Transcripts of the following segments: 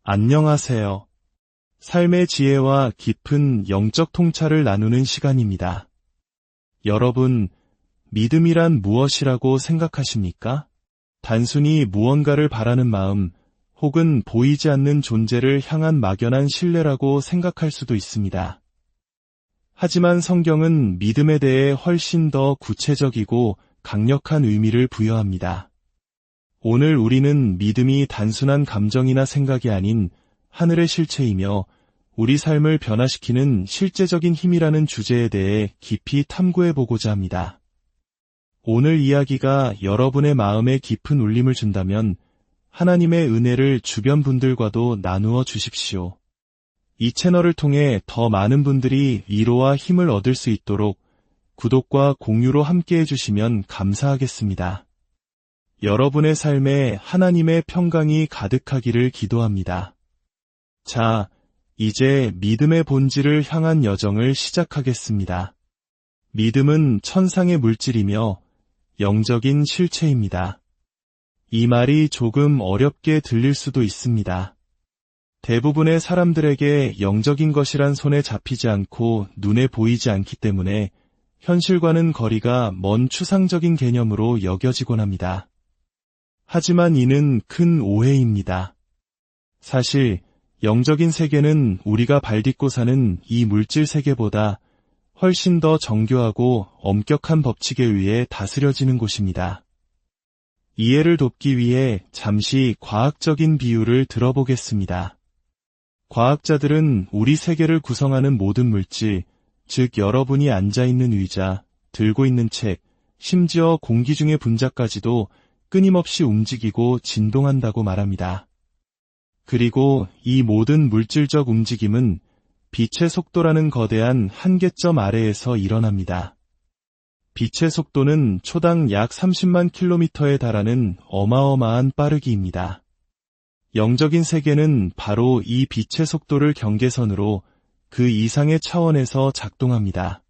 안녕하세요. 삶의 지혜와 깊은 영적 통찰을 나누는 시간입니다. 여러분, 믿음이란 무엇이라고 생각하십니까? 단순히 무언가를 바라는 마음, 혹은 보이지 않는 존재를 향한 막연한 신뢰라고 생각할 수도 있습니다. 하지만 성경은 믿음에 대해 훨씬 더 구체적이고 강력한 의미를 부여합니다. 오늘 우리는 믿음이 단순한 감정이나 생각이 아닌 하늘의 실체이며 우리 삶을 변화시키는 실제적인 힘이라는 주제에 대해 깊이 탐구해보고자 합니다. 오늘 이야기가 여러분의 마음에 깊은 울림을 준다면 하나님의 은혜를 주변 분들과도 나누어 주십시오. 이 채널을 통해 더 많은 분들이 위로와 힘을 얻을 수 있도록 구독과 공유로 함께해 주시면 감사하겠습니다. 여러분의 삶에 하나님의 평강이 가득하기를 기도합니다. 자, 이제 믿음의 본질을 향한 여정을 시작하겠습니다. 믿음은 천상의 물질이며 영적인 실체입니다. 이 말이 조금 어렵게 들릴 수도 있습니다. 대부분의 사람들에게 영적인 것이란 손에 잡히지 않고 눈에 보이지 않기 때문에 현실과는 거리가 먼 추상적인 개념으로 여겨지곤 합니다. 하지만 이는 큰 오해입니다. 사실 영적인 세계는 우리가 발딛고 사는 이 물질 세계보다 훨씬 더 정교하고 엄격한 법칙에 의해 다스려지는 곳입니다. 이해를 돕기 위해 잠시 과학적인 비유를 들어보겠습니다. 과학자들은 우리 세계를 구성하는 모든 물질, 즉 여러분이 앉아있는 의자, 들고 있는 책, 심지어 공기 중의 분자까지도 끊임없이 움직이고 진동한다고 말합니다. 그리고 이 모든 물질적 움직임은 빛의 속도라는 거대한 한계점 아래에서 일어납니다. 빛의 속도는 초당 약 30만 킬로미터에 달하는 어마어마한 빠르기입니다. 영적인 세계는 바로 이 빛의 속도를 경계선으로 그 이상의 차원에서 작동합니다.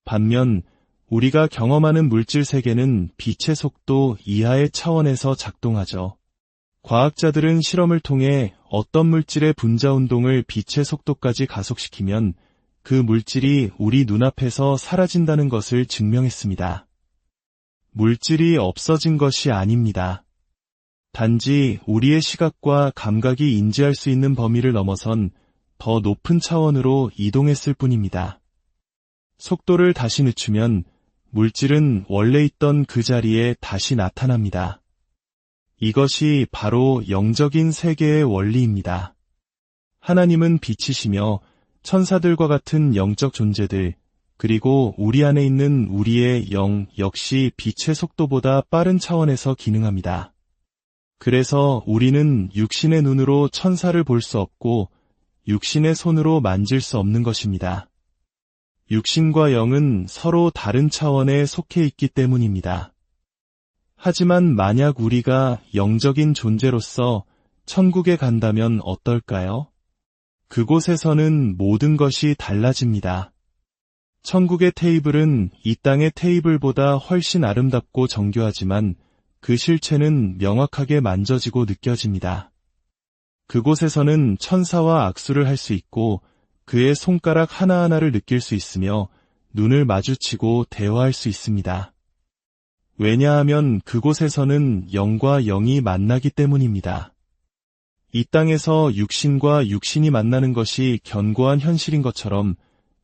반면 우리가 경험하는 물질 세계는 빛의 속도 이하의 차원에서 작동하죠. 과학자들은 실험을 통해 어떤 물질의 분자 운동을 빛의 속도까지 가속시키면 그 물질이 우리 눈앞에서 사라진다는 것을 증명했습니다. 물질이 없어진 것이 아닙니다. 단지 우리의 시각과 감각이 인지할 수 있는 범위를 넘어선 더 높은 차원으로 이동했을 뿐입니다. 속도를 다시 늦추면 물질은 원래 있던 그 자리에 다시 나타납니다. 이것이 바로 영적인 세계의 원리입니다. 하나님은 빛이시며 천사들과 같은 영적 존재들, 그리고 우리 안에 있는 우리의 영 역시 빛의 속도보다 빠른 차원에서 기능합니다. 그래서 우리는 육신의 눈으로 천사를 볼 수 없고 육신의 손으로 만질 수 없는 것입니다. 육신과 영은 서로 다른 차원에 속해 있기 때문입니다. 하지만 만약 우리가 영적인 존재로서 천국에 간다면 어떨까요? 그곳에서는 모든 것이 달라집니다. 천국의 테이블은 이 땅의 테이블보다 훨씬 아름답고 정교하지만 그 실체는 명확하게 만져지고 느껴집니다. 그곳에서는 천사와 악수를 할 수 있고 그의 손가락 하나하나를 느낄 수 있으며 눈을 마주치고 대화할 수 있습니다. 왜냐하면 그곳에서는 영과 영이 만나기 때문입니다. 이 땅에서 육신과 육신이 만나는 것이 견고한 현실인 것처럼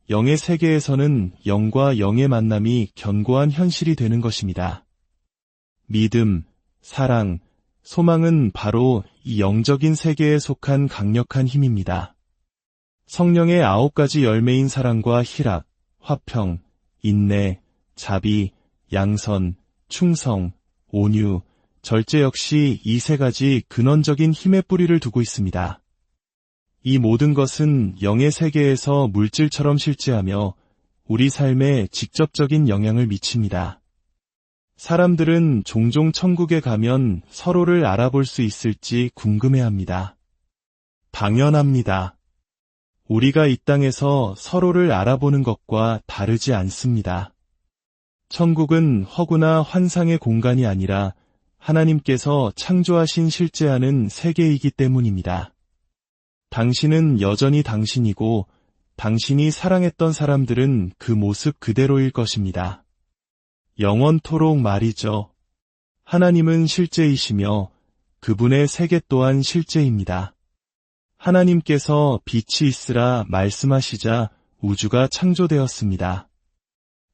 영의 세계에서는 영과 영의 만남이 견고한 현실이 되는 것입니다. 믿음, 사랑, 소망은 바로 이 영적인 세계에 속한 강력한 힘입니다. 성령의 9가지 열매인 사랑과 희락, 화평, 인내, 자비, 양선, 충성, 온유, 절제 역시 이 3가지 근원적인 힘의 뿌리를 두고 있습니다. 이 모든 것은 영의 세계에서 물질처럼 실제하며 우리 삶에 직접적인 영향을 미칩니다. 사람들은 종종 천국에 가면 서로를 알아볼 수 있을지 궁금해합니다. 당연합니다. 우리가 이 땅에서 서로를 알아보는 것과 다르지 않습니다. 천국은 허구나 환상의 공간이 아니라 하나님께서 창조하신 실제하는 세계이기 때문입니다. 당신은 여전히 당신이고 당신이 사랑했던 사람들은 그 모습 그대로일 것입니다. 영원토록 말이죠. 하나님은 실제이시며 그분의 세계 또한 실제입니다. 하나님께서 빛이 있으라 말씀하시자 우주가 창조되었습니다.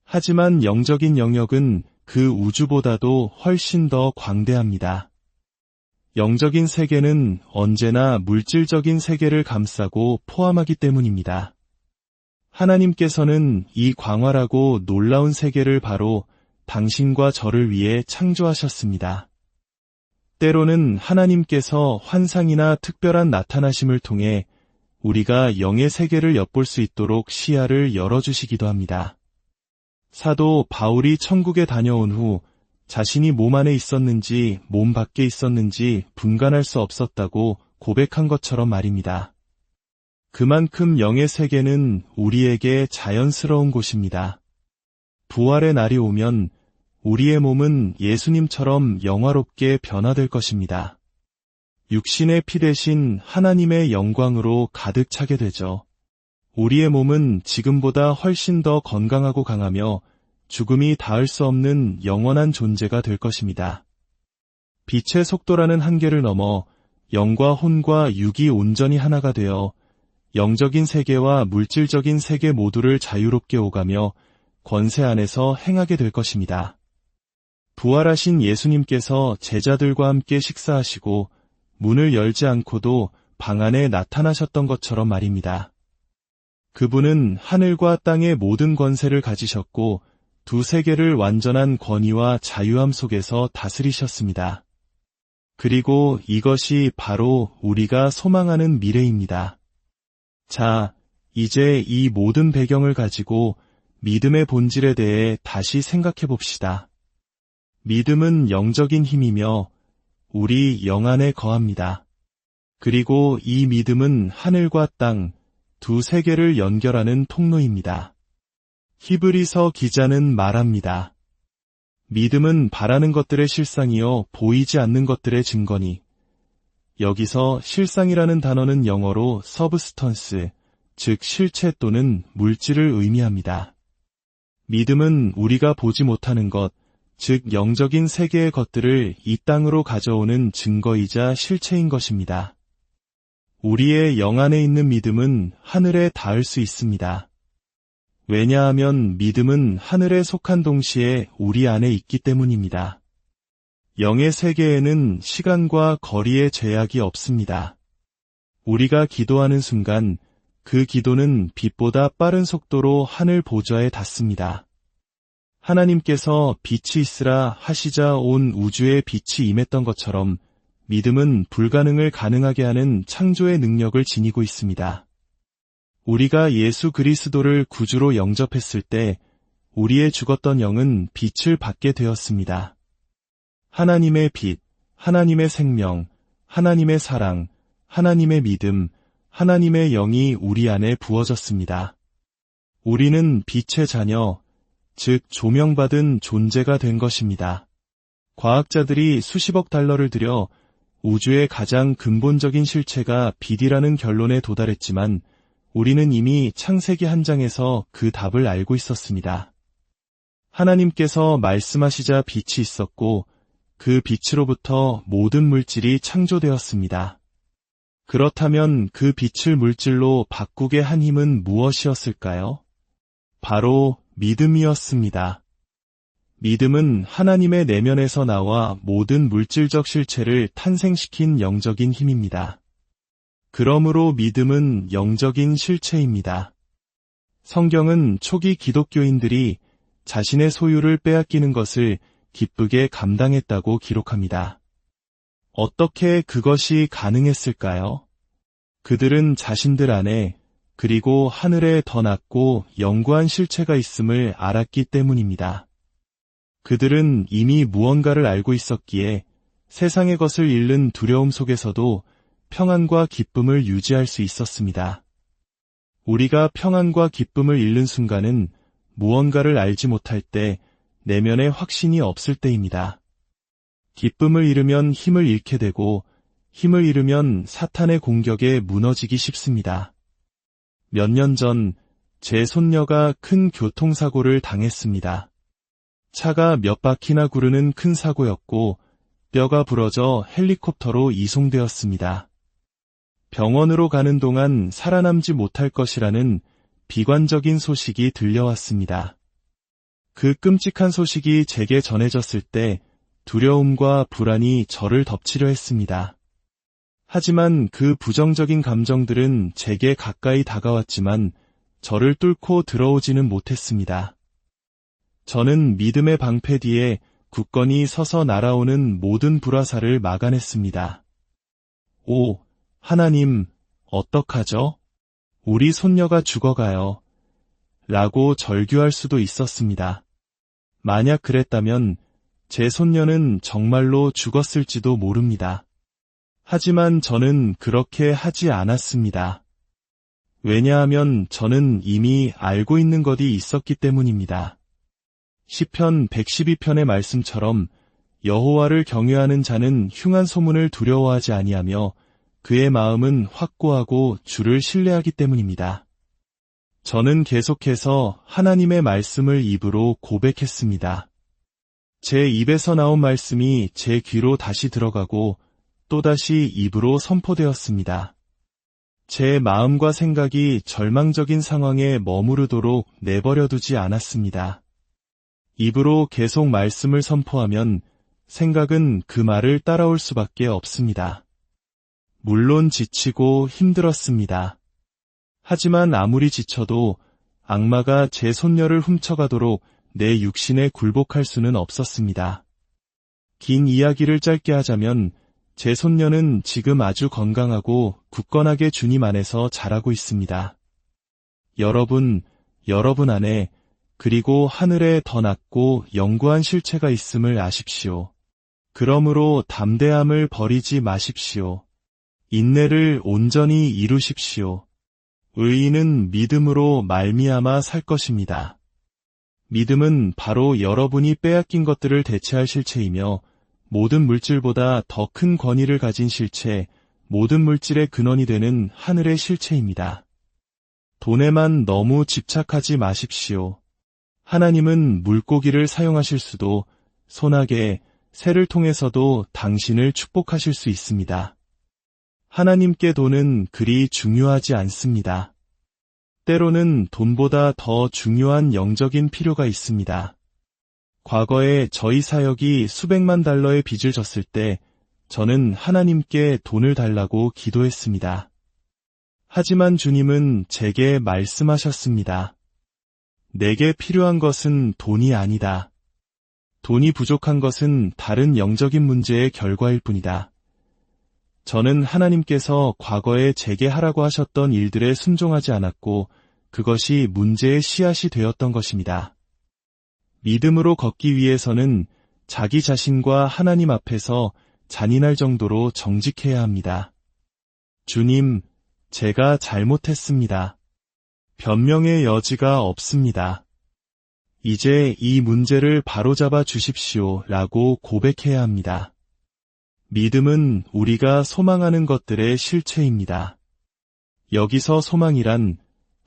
하지만 영적인 영역은 그 우주보다도 훨씬 더 광대합니다. 영적인 세계는 언제나 물질적인 세계를 감싸고 포함하기 때문입니다. 하나님께서는 이 광활하고 놀라운 세계를 바로 당신과 저를 위해 창조하셨습니다. 때로는 하나님께서 환상이나 특별한 나타나심을 통해 우리가 영의 세계를 엿볼 수 있도록 시야를 열어주시기도 합니다. 사도 바울이 천국에 다녀온 후 자신이 몸 안에 있었는지 몸 밖에 있었는지 분간할 수 없었다고 고백한 것처럼 말입니다. 그만큼 영의 세계는 우리에게 자연스러운 곳입니다. 부활의 날이 오면 우리의 몸은 예수님처럼 영화롭게 변화될 것입니다. 육신의 피 대신 하나님의 영광으로 가득 차게 되죠. 우리의 몸은 지금보다 훨씬 더 건강하고 강하며 죽음이 닿을 수 없는 영원한 존재가 될 것입니다. 빛의 속도라는 한계를 넘어 영과 혼과 육이 온전히 하나가 되어 영적인 세계와 물질적인 세계 모두를 자유롭게 오가며 권세 안에서 행하게 될 것입니다. 부활하신 예수님께서 제자들과 함께 식사하시고 문을 열지 않고도 방 안에 나타나셨던 것처럼 말입니다. 그분은 하늘과 땅의 모든 권세를 가지셨고 두 세계를 완전한 권위와 자유함 속에서 다스리셨습니다. 그리고 이것이 바로 우리가 소망하는 미래입니다. 자, 이제 이 모든 배경을 가지고 믿음의 본질에 대해 다시 생각해 봅시다. 믿음은 영적인 힘이며 우리 영 안에 거합니다. 그리고 이 믿음은 하늘과 땅, 두 세계를 연결하는 통로입니다. 히브리서 기자는 말합니다. 믿음은 바라는 것들의 실상이요 보이지 않는 것들의 증거니. 여기서 실상이라는 단어는 영어로 substance, 즉 실체 또는 물질을 의미합니다. 믿음은 우리가 보지 못하는 것, 즉 영적인 세계의 것들을 이 땅으로 가져오는 증거이자 실체인 것입니다. 우리의 영 안에 있는 믿음은 하늘에 닿을 수 있습니다. 왜냐하면 믿음은 하늘에 속한 동시에 우리 안에 있기 때문입니다. 영의 세계에는 시간과 거리의 제약이 없습니다. 우리가 기도하는 순간 그 기도는 빛보다 빠른 속도로 하늘 보좌에 닿습니다. 하나님께서 빛이 있으라 하시자 온 우주에 빛이 임했던 것처럼 믿음은 불가능을 가능하게 하는 창조의 능력을 지니고 있습니다. 우리가 예수 그리스도를 구주로 영접했을 때 우리의 죽었던 영은 빛을 받게 되었습니다. 하나님의 빛, 하나님의 생명, 하나님의 사랑, 하나님의 믿음, 하나님의 영이 우리 안에 부어졌습니다. 우리는 빛의 자녀, 즉 조명받은 존재가 된 것입니다. 과학자들이 수십억 달러를 들여 우주의 가장 근본적인 실체가 빛이라는 결론에 도달했지만 우리는 이미 창세기 한 장에서 그 답을 알고 있었습니다. 하나님께서 말씀하시자 빛이 있었고 그 빛으로부터 모든 물질이 창조되었습니다. 그렇다면 그 빛을 물질로 바꾸게 한 힘은 무엇이었을까요? 바로 믿음이었습니다. 믿음은 하나님의 내면에서 나와 모든 물질적 실체를 탄생시킨 영적인 힘입니다. 그러므로 믿음은 영적인 실체입니다. 성경은 초기 기독교인들이 자신의 소유를 빼앗기는 것을 기쁘게 감당했다고 기록합니다. 어떻게 그것이 가능했을까요? 그들은 자신들 안에 그리고 하늘에 더 낮고 영구한 실체가 있음을 알았기 때문입니다. 그들은 이미 무언가를 알고 있었기에 세상의 것을 잃는 두려움 속에서도 평안과 기쁨을 유지할 수 있었습니다. 우리가 평안과 기쁨을 잃는 순간은 무언가를 알지 못할 때 내면에 확신이 없을 때입니다. 기쁨을 잃으면 힘을 잃게 되고 힘을 잃으면 사탄의 공격에 무너지기 쉽습니다. 몇 년 전 제 손녀가 큰 교통사고를 당했습니다. 차가 몇 바퀴나 구르는 큰 사고였고 뼈가 부러져 헬리콥터로 이송되었습니다. 병원으로 가는 동안 살아남지 못할 것이라는 비관적인 소식이 들려왔습니다. 그 끔찍한 소식이 제게 전해졌을 때 두려움과 불안이 저를 덮치려 했습니다. 하지만 그 부정적인 감정들은 제게 가까이 다가왔지만 저를 뚫고 들어오지는 못했습니다. 저는 믿음의 방패 뒤에 굳건히 서서 날아오는 모든 불화살을 막아냈습니다. 오, 하나님, 어떡하죠? 우리 손녀가 죽어가요. 라고 절규할 수도 있었습니다. 만약 그랬다면 제 손녀는 정말로 죽었을지도 모릅니다. 하지만 저는 그렇게 하지 않았습니다. 왜냐하면 저는 이미 알고 있는 것이 있었기 때문입니다. 시편 112편의 말씀처럼 여호와를 경외하는 자는 흉한 소문을 두려워하지 아니하며 그의 마음은 확고하고 주를 신뢰하기 때문입니다. 저는 계속해서 하나님의 말씀을 입으로 고백했습니다. 제 입에서 나온 말씀이 제 귀로 다시 들어가고 또다시 입으로 선포되었습니다. 제 마음과 생각이 절망적인 상황에 머무르도록 내버려두지 않았습니다. 입으로 계속 말씀을 선포하면 생각은 그 말을 따라올 수밖에 없습니다. 물론 지치고 힘들었습니다. 하지만 아무리 지쳐도 악마가 제 손녀를 훔쳐가도록 내 육신에 굴복할 수는 없었습니다. 긴 이야기를 짧게 하자면 제 손녀는 지금 아주 건강하고 굳건하게 주님 안에서 자라고 있습니다. 여러분 안에 그리고 하늘에 더 낮고 영구한 실체가 있음을 아십시오. 그러므로 담대함을 버리지 마십시오. 인내를 온전히 이루십시오. 의인은 믿음으로 말미암아 살 것입니다. 믿음은 바로 여러분이 빼앗긴 것들을 대체할 실체이며 모든 물질보다 더 큰 권위를 가진 실체, 모든 물질의 근원이 되는 하늘의 실체입니다. 돈에만 너무 집착하지 마십시오. 하나님은 물고기를 사용하실 수도 소나기, 새를 통해서도 당신을 축복하실 수 있습니다. 하나님께 돈은 그리 중요하지 않습니다. 때로는 돈보다 더 중요한 영적인 필요가 있습니다. 과거에 저희 사역이 수백만 달러의 빚을 졌을 때 저는 하나님께 돈을 달라고 기도했습니다. 하지만 주님은 제게 말씀하셨습니다. 내게 필요한 것은 돈이 아니다. 돈이 부족한 것은 다른 영적인 문제의 결과일 뿐이다. 저는 하나님께서 과거에 제게 하라고 하셨던 일들에 순종하지 않았고 그것이 문제의 씨앗이 되었던 것입니다. 믿음으로 걷기 위해서는 자기 자신과 하나님 앞에서 잔인할 정도로 정직해야 합니다. 주님, 제가 잘못했습니다. 변명의 여지가 없습니다. 이제 이 문제를 바로잡아 주십시오 라고 고백해야 합니다. 믿음은 우리가 소망하는 것들의 실체입니다. 여기서 소망이란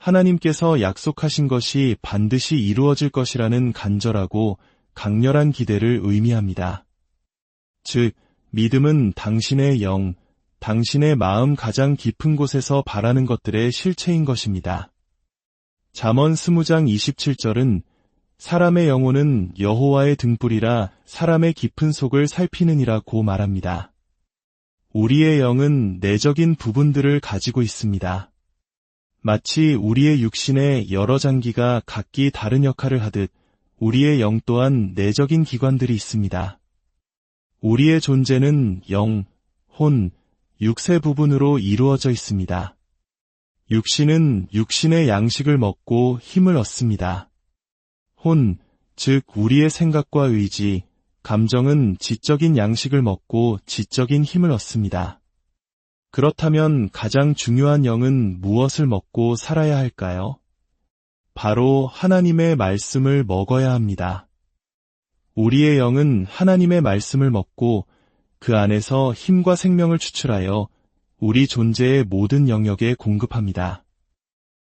하나님께서 약속하신 것이 반드시 이루어질 것이라는 간절하고 강렬한 기대를 의미합니다. 즉, 믿음은 당신의 영, 당신의 마음 가장 깊은 곳에서 바라는 것들의 실체인 것입니다. 잠언 20장 27절은 사람의 영혼은 여호와의 등불이라 사람의 깊은 속을 살피느니라고 말합니다. 우리의 영은 내적인 부분들을 가지고 있습니다. 마치 우리의 육신의 여러 장기가 각기 다른 역할을 하듯 우리의 영 또한 내적인 기관들이 있습니다. 우리의 존재는 영, 혼, 육세 부분으로 이루어져 있습니다. 육신은 육신의 양식을 먹고 힘을 얻습니다. 혼, 즉 우리의 생각과 의지, 감정은 지적인 양식을 먹고 지적인 힘을 얻습니다. 그렇다면 가장 중요한 영은 무엇을 먹고 살아야 할까요? 바로 하나님의 말씀을 먹어야 합니다. 우리의 영은 하나님의 말씀을 먹고 그 안에서 힘과 생명을 추출하여 우리 존재의 모든 영역에 공급합니다.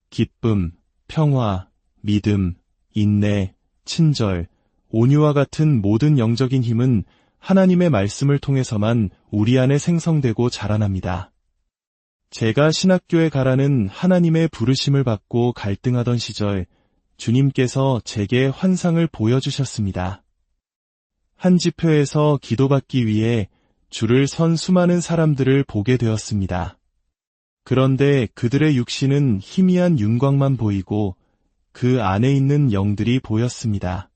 기쁨, 평화, 믿음, 인내, 친절, 온유와 같은 모든 영적인 힘은 하나님의 말씀을 통해서만 우리 안에 생성되고 자라납니다. 제가 신학교에 가라는 하나님의 부르심을 받고 갈등하던 시절 주님께서 제게 환상을 보여주셨습니다. 한 집회에서 기도받기 위해 줄을 선 수많은 사람들을 보게 되었습니다. 그런데 그들의 육신은 희미한 윤곽만 보이고 그 안에 있는 영들이 보였습니다.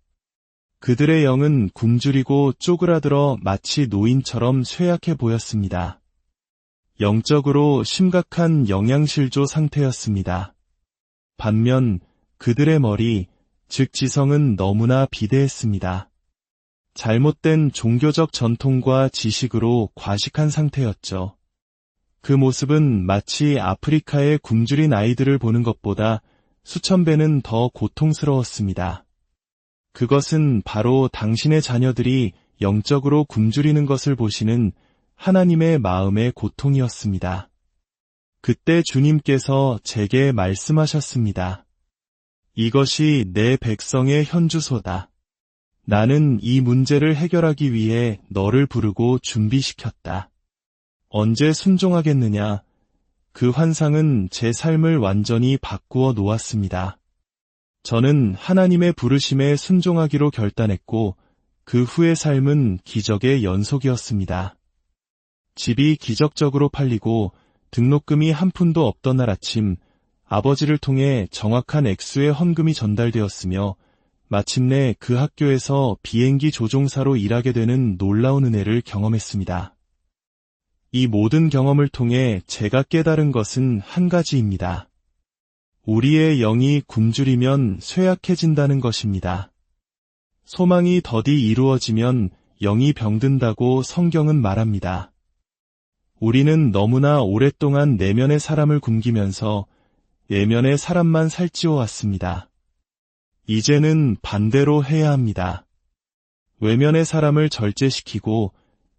그들의 영은 굶주리고 쪼그라들어 마치 노인처럼 쇠약해 보였습니다. 영적으로 심각한 영양실조 상태였습니다. 반면 그들의 머리, 즉 지성은 너무나 비대했습니다. 잘못된 종교적 전통과 지식으로 과식한 상태였죠. 그 모습은 마치 아프리카의 굶주린 아이들을 보는 것보다 수천 배는 더 고통스러웠습니다. 그것은 바로 당신의 자녀들이 영적으로 굶주리는 것을 보시는 하나님의 마음의 고통이었습니다. 그때 주님께서 제게 말씀하셨습니다. 이것이 내 백성의 현주소다. 나는 이 문제를 해결하기 위해 너를 부르고 준비시켰다. 언제 순종하겠느냐? 그 환상은 제 삶을 완전히 바꾸어 놓았습니다. 저는 하나님의 부르심에 순종하기로 결단했고 그 후의 삶은 기적의 연속이었습니다. 집이 기적적으로 팔리고 등록금이 한 푼도 없던 날 아침 아버지를 통해 정확한 액수의 헌금이 전달되었으며 마침내 그 학교에서 비행기 조종사로 일하게 되는 놀라운 은혜를 경험했습니다. 이 모든 경험을 통해 제가 깨달은 것은 한 가지입니다. 우리의 영이 굶주리면 쇠약해진다는 것입니다. 소망이 더디 이루어지면 영이 병든다고 성경은 말합니다. 우리는 너무나 오랫동안 내면의 사람을 굶기면서 내면의 사람만 살찌워 왔습니다. 이제는 반대로 해야 합니다. 외면의 사람을 절제시키고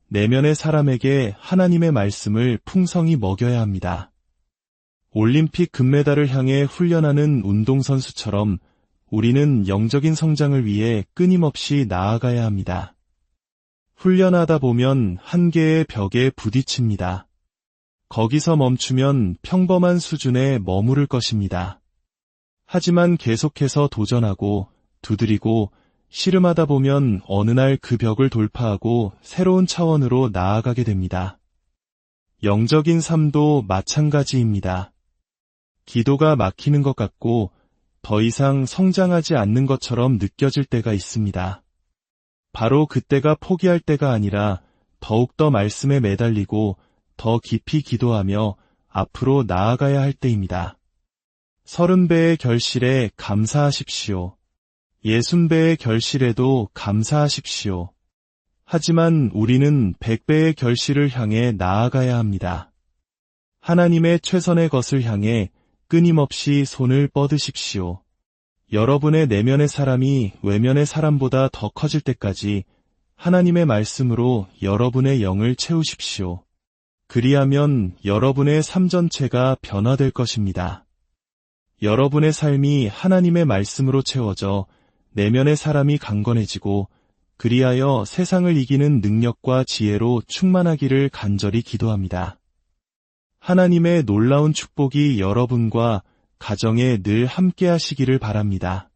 내면의 사람에게 하나님의 말씀을 풍성히 먹여야 합니다. 올림픽 금메달을 향해 훈련하는 운동선수처럼 우리는 영적인 성장을 위해 끊임없이 나아가야 합니다. 훈련하다 보면 한계의 벽에 부딪힙니다. 거기서 멈추면 평범한 수준에 머무를 것입니다. 하지만 계속해서 도전하고 두드리고 씨름하다 보면 어느 날 그 벽을 돌파하고 새로운 차원으로 나아가게 됩니다. 영적인 삶도 마찬가지입니다. 기도가 막히는 것 같고 더 이상 성장하지 않는 것처럼 느껴질 때가 있습니다. 바로 그때가 포기할 때가 아니라 더욱더 말씀에 매달리고 더 깊이 기도하며 앞으로 나아가야 할 때입니다. 30배의 결실에 감사하십시오. 60배의 결실에도 감사하십시오. 하지만 우리는 100배의 결실을 향해 나아가야 합니다. 하나님의 최선의 것을 향해 끊임없이 손을 뻗으십시오. 여러분의 내면의 사람이 외면의 사람보다 더 커질 때까지 하나님의 말씀으로 여러분의 영을 채우십시오. 그리하면 여러분의 삶 전체가 변화될 것입니다. 여러분의 삶이 하나님의 말씀으로 채워져 내면의 사람이 강건해지고 그리하여 세상을 이기는 능력과 지혜로 충만하기를 간절히 기도합니다. 하나님의 놀라운 축복이 여러분과 가정에 늘 함께 하시기를 바랍니다.